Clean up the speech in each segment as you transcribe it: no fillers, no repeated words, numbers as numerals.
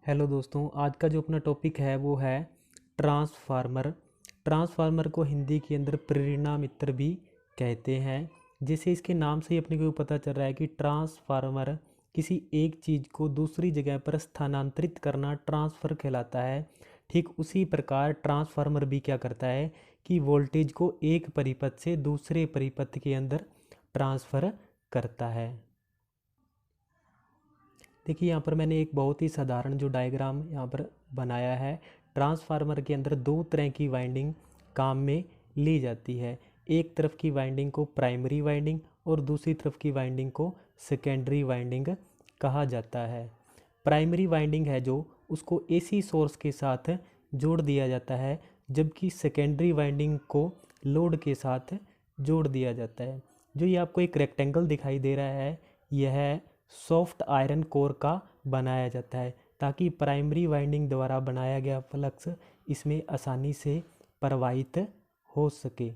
Hello दोस्तों, आज का जो अपना टॉपिक है वो है ट्रांसफार्मर। ट्रांसफार्मर को हिंदी के अंदर प्रेरणा मित्र भी कहते हैं। जैसे इसके नाम से ही अपने को पता चल रहा है कि ट्रांसफार्मर किसी एक चीज़ को दूसरी जगह पर स्थानांतरित करना ट्रांसफ़र कहलाता है। ठीक उसी प्रकार ट्रांसफार्मर भी क्या करता है कि वोल्टेज को एक परिपथ से दूसरे परिपथ के अंदर ट्रांसफ़र करता है। देखिए यहाँ पर मैंने एक बहुत ही साधारण जो डायग्राम यहाँ पर बनाया है। ट्रांसफार्मर के अंदर दो तरह की वाइंडिंग काम में ली जाती है। एक तरफ की वाइंडिंग को प्राइमरी वाइंडिंग और दूसरी तरफ की वाइंडिंग को सेकेंडरी वाइंडिंग कहा जाता है। प्राइमरी वाइंडिंग है जो उसको एसी सोर्स के साथ जोड़ दिया जाता है, जबकि सेकेंडरी वाइंडिंग को लोड के साथ जोड़ दिया जाता है। जो ये आपको एक रेक्टेंगल दिखाई दे रहा है, यह सॉफ्ट आयरन कोर का बनाया जाता है ताकि प्राइमरी वाइंडिंग द्वारा बनाया गया फ्लक्स इसमें आसानी से प्रवाहित हो सके।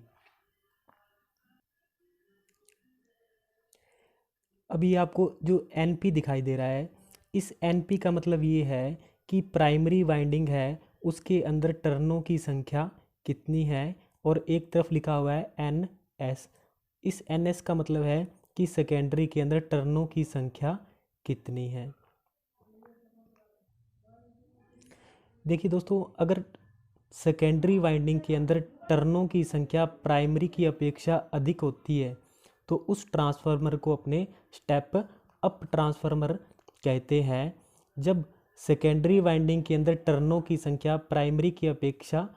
अभी आपको जो एनपी दिखाई दे रहा है, इस एनपी का मतलब ये है कि प्राइमरी वाइंडिंग है उसके अंदर टर्नों की संख्या कितनी है, और एक तरफ लिखा हुआ है एन एस। इस एन एस का मतलब है कि सेकेंडरी के अंदर टर्नों की संख्या कितनी है। देखिए दोस्तों, अगर सेकेंडरी वाइंडिंग के अंदर टर्नों की संख्या प्राइमरी की अपेक्षा अधिक होती है तो उस ट्रांसफार्मर को अपने स्टेप अप ट्रांसफार्मर कहते हैं। जब सेकेंडरी वाइंडिंग के अंदर टर्नों की संख्या प्राइमरी की अपेक्षा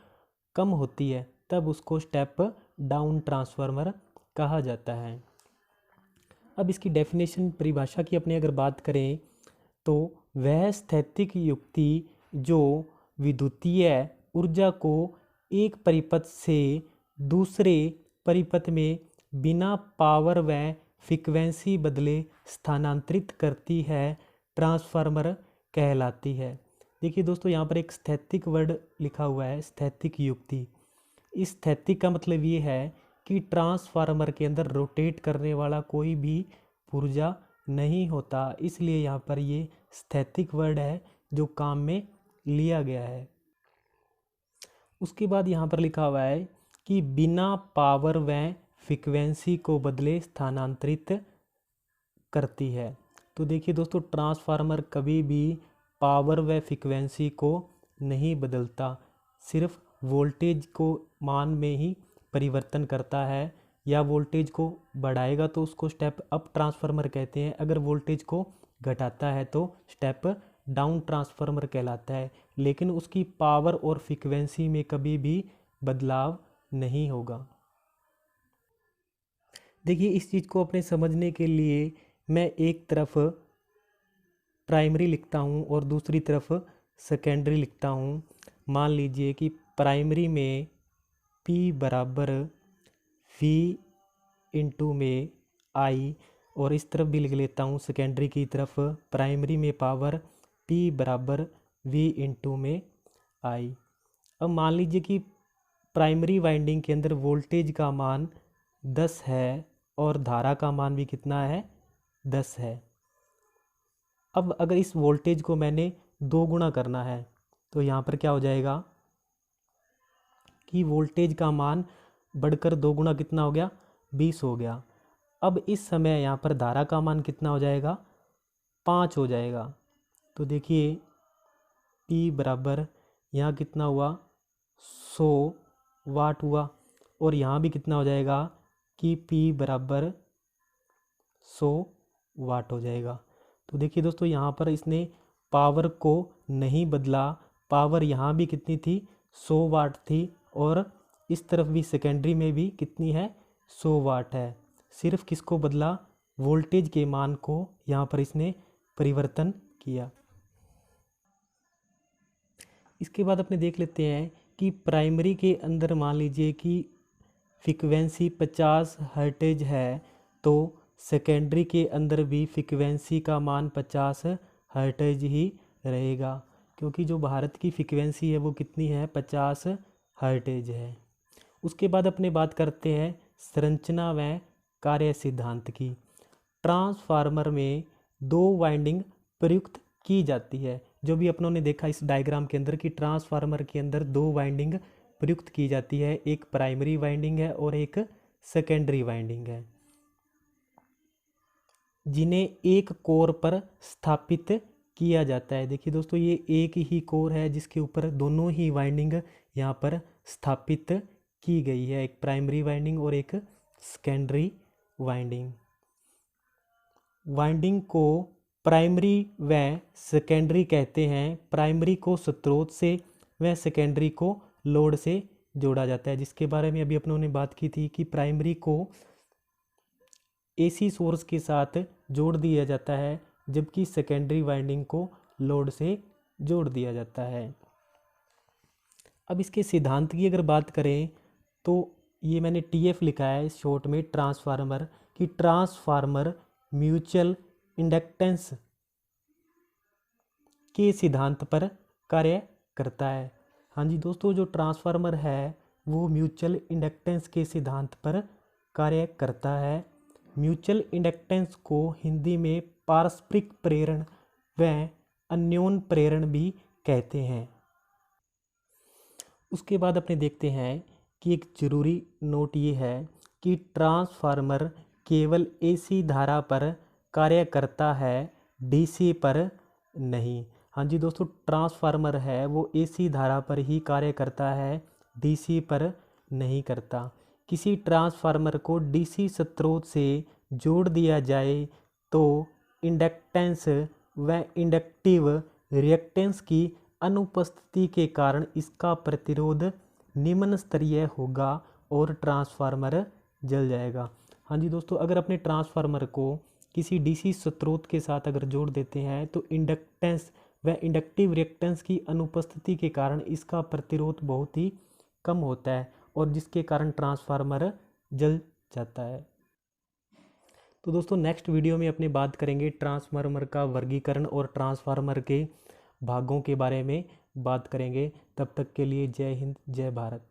कम होती है तब उसको स्टेप डाउन ट्रांसफार्मर कहा जाता है। अब इसकी डेफिनेशन परिभाषा की अपने अगर बात करें तो वह स्थैतिक युक्ति जो विद्युतीय ऊर्जा को एक परिपथ से दूसरे परिपथ में बिना पावर व फ्रीक्वेंसी बदले स्थानांतरित करती है, ट्रांसफार्मर कहलाती है। देखिए दोस्तों, यहाँ पर एक स्थैतिक वर्ड लिखा हुआ है, स्थैतिक युक्ति। इस स्थैतिक का मतलब ये है कि ट्रांसफार्मर के अंदर रोटेट करने वाला कोई भी पुर्जा नहीं होता, इसलिए यहाँ पर ये स्थैतिक वर्ड है जो काम में लिया गया है। उसके बाद यहाँ पर लिखा हुआ है कि बिना पावर व फ्रीक्वेंसी को बदले स्थानांतरित करती है। तो देखिए दोस्तों, ट्रांसफार्मर कभी भी पावर व फ्रीक्वेंसी को नहीं बदलता, सिर्फ वोल्टेज को मान में ही परिवर्तन करता है। या वोल्टेज को बढ़ाएगा तो उसको स्टेप अप ट्रांसफार्मर कहते हैं, अगर वोल्टेज को घटाता है तो स्टेप डाउन ट्रांसफार्मर कहलाता है, लेकिन उसकी पावर और फ्रीक्वेंसी में कभी भी बदलाव नहीं होगा। देखिए, इस चीज़ को अपने समझने के लिए मैं एक तरफ प्राइमरी लिखता हूँ और दूसरी तरफ सेकेंडरी लिखता हूँ। मान लीजिए कि प्राइमरी में P बराबर V इंटू में I, और इस तरफ भी लिख लेता हूँ सेकेंडरी की तरफ प्राइमरी में पावर P बराबर V इंटू में I। अब मान लीजिए कि प्राइमरी वाइंडिंग के अंदर वोल्टेज का मान 10 है और धारा का मान भी कितना है, 10 है। अब अगर इस वोल्टेज को मैंने 2 गुना करना है तो यहाँ पर क्या हो जाएगा कि वोल्टेज का मान बढ़कर 2 गुना कितना हो गया, 20 हो गया। अब इस समय यहाँ पर धारा का मान कितना हो जाएगा, 5 हो जाएगा। तो देखिए P बराबर यहाँ कितना हुआ, 100 वाट हुआ, और यहाँ भी कितना हो जाएगा कि P बराबर 100 वाट हो जाएगा। तो देखिए दोस्तों, यहाँ पर इसने पावर को नहीं बदला, पावर यहाँ भी कितनी थी, 100 वाट थी, और इस तरफ भी सेकेंडरी में भी कितनी है, 100 वाट है। सिर्फ किसको बदला, वोल्टेज के मान को यहाँ पर इसने परिवर्तन किया। इसके बाद अपने देख लेते हैं कि प्राइमरी के अंदर मान लीजिए कि फ्रीक्वेंसी 50 हर्ट्ज है तो सेकेंडरी के अंदर भी फ्रीक्वेंसी का मान 50 हर्ट्ज ही रहेगा, क्योंकि जो भारत की फ्रीक्वेंसी है वो कितनी है, 50 हर्ट्ज है। उसके बाद अपने बात करते हैं संरचना व कार्य सिद्धांत की। ट्रांसफार्मर में 2 वाइंडिंग प्रयुक्त की जाती है, जो भी अपनों ने देखा इस डायग्राम के अंदर कि ट्रांसफार्मर के अंदर दो वाइंडिंग प्रयुक्त की जाती है, एक प्राइमरी वाइंडिंग है और एक सेकेंडरी वाइंडिंग है, जिन्हें एक कोर पर स्थापित किया जाता है। देखिए दोस्तों, ये एक ही कोर है जिसके ऊपर दोनों ही वाइंडिंग यहाँ पर स्थापित की गई है, एक प्राइमरी वाइंडिंग और एक सेकेंडरी वाइंडिंग। वाइंडिंग को प्राइमरी व सेकेंडरी कहते हैं। प्राइमरी को स्रोत से व सेकेंडरी को लोड से जोड़ा जाता है, जिसके बारे में अभी अपनों ने बात की थी कि प्राइमरी को एसी सोर्स के साथ जोड़ दिया जाता है, जबकि सेकेंडरी वाइंडिंग को लोड से जोड़ दिया जाता है। अब इसके सिद्धांत की अगर बात करें तो ये मैंने टीएफ लिखा है शॉर्ट में ट्रांसफार्मर, कि ट्रांसफार्मर म्यूचुअल इंडक्टेंस के सिद्धांत पर कार्य करता है। हाँ जी दोस्तों, जो ट्रांसफार्मर है वो म्यूचुअल इंडक्टेंस के सिद्धांत पर कार्य करता है। म्यूचुअल इंडक्टेंस को हिंदी में पारस्परिक प्रेरण व अन्योन प्रेरण भी कहते हैं। उसके बाद अपने देखते हैं कि एक जरूरी नोट ये है कि ट्रांसफार्मर केवल एसी धारा पर कार्य करता है, डीसी पर नहीं। हाँ जी दोस्तों, ट्रांसफार्मर है वो एसी धारा पर ही कार्य करता है, डीसी पर नहीं करता। किसी ट्रांसफार्मर को डीसी स्रोत से जोड़ दिया जाए तो इंडक्टेंस व इंडक्टिव रिएक्टेंस की अनुपस्थिति के कारण इसका प्रतिरोध निम्न स्तरीय होगा और ट्रांसफार्मर जल जाएगा। हाँ जी दोस्तों, अगर अपने ट्रांसफार्मर को किसी डीसी स्रोत के साथ अगर जोड़ देते हैं तो इंडक्टेंस व इंडक्टिव रिएक्टेंस की अनुपस्थिति के कारण इसका प्रतिरोध बहुत ही कम होता है और जिसके कारण ट्रांसफार्मर जल जाता है। तो दोस्तों, नेक्स्ट वीडियो में अपने बात करेंगे ट्रांसफार्मर का वर्गीकरण और ट्रांसफार्मर के भागों के बारे में बात करेंगे। तब तक के लिए जय हिंद, जय भारत।